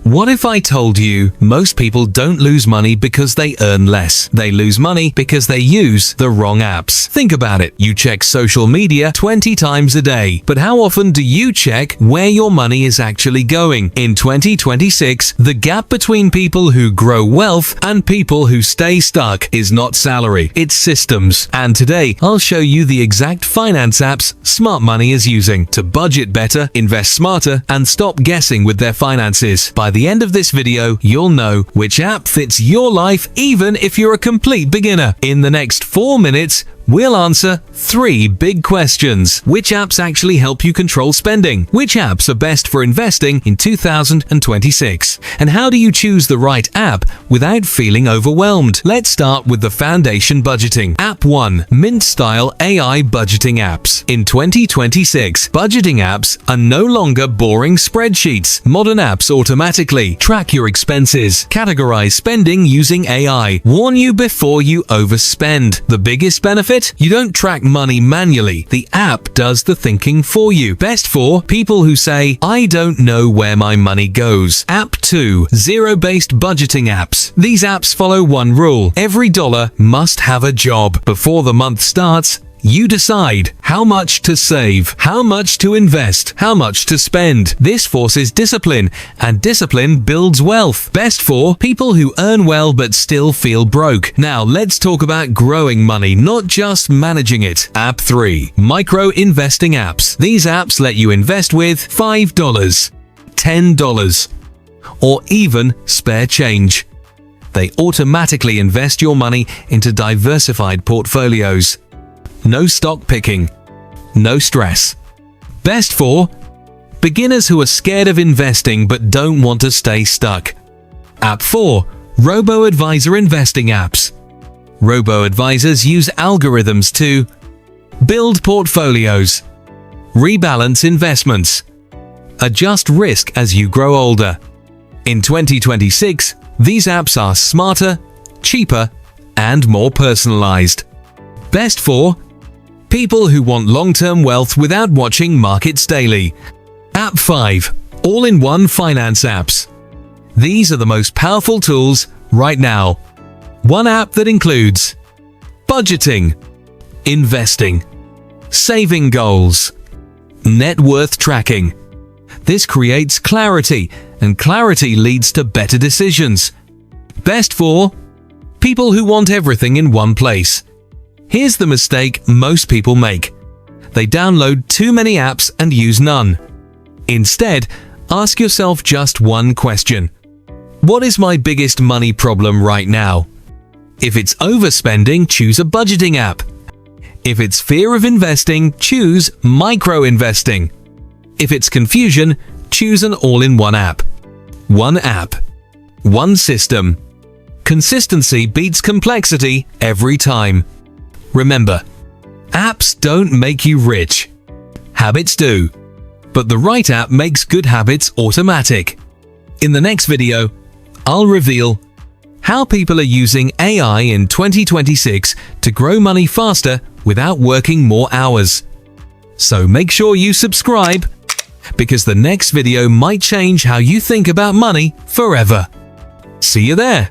What if I told you most people don't lose money because they earn less? They lose money because they use the wrong apps. Think about it. You check social media 20 times a day, but how often do you check where your money is actually going? In 2026, the gap between people who grow wealth and people who stay stuck is not salary, it's systems. And today, I'll show you the exact finance apps smart money is using to budget better, invest smarter, and stop guessing with their finances. By the end of this video, you'll know which app fits your life even if you're a complete beginner. In the next 4 minutes, we'll answer 3 big questions. Which apps actually help you control spending? Which apps are best for investing in 2026? And how do you choose the right app without feeling overwhelmed? Let's start with the foundation budgeting. App 1. Mint-style AI budgeting apps. In 2026, budgeting apps are no longer boring spreadsheets. Modern apps automatically track your expenses, categorize spending using AI, warn you before you overspend. The biggest benefit? You don't track money manually. The app does the thinking for you. Best for people who say, I don't know where my money goes. App 2. Zero-based budgeting apps. These apps follow one rule. Every dollar must have a job. Before the month starts, you decide how much to save, how much to invest, how much to spend. This forces discipline, and discipline builds wealth. Best for people who earn well but still feel broke. Now let's talk about growing money, not just managing it. App 3. Micro investing apps. These apps let you invest with $5, $10, or even spare change. They automatically invest your money into diversified portfolios. No stock picking, no stress. Best for beginners who are scared of investing but don't want to stay stuck. App 4. Robo-advisor investing apps. Robo-advisors use algorithms to build portfolios, rebalance investments, adjust risk as you grow older. In 2026, these apps are smarter, cheaper, and more personalized. Best for people who want long-term wealth without watching markets daily. App 5. All-in-one finance apps. These are the most powerful tools right now. One app that includes budgeting, investing, saving goals, net worth tracking. This creates clarity, and clarity leads to better decisions. Best for people who want everything in one place. Here's the mistake most people make. They download too many apps and use none. Instead, ask yourself just one question. What is my biggest money problem right now? If it's overspending, choose a budgeting app. If it's fear of investing, choose micro-investing. If it's confusion, choose an all-in-one app. One app, one system. Consistency beats complexity every time. Remember, apps don't make you rich. Habits do. But the right app makes good habits automatic. In the next video, I'll reveal how people are using AI in 2026 to grow money faster without working more hours. So make sure you subscribe, because the next video might change how you think about money forever. See you there!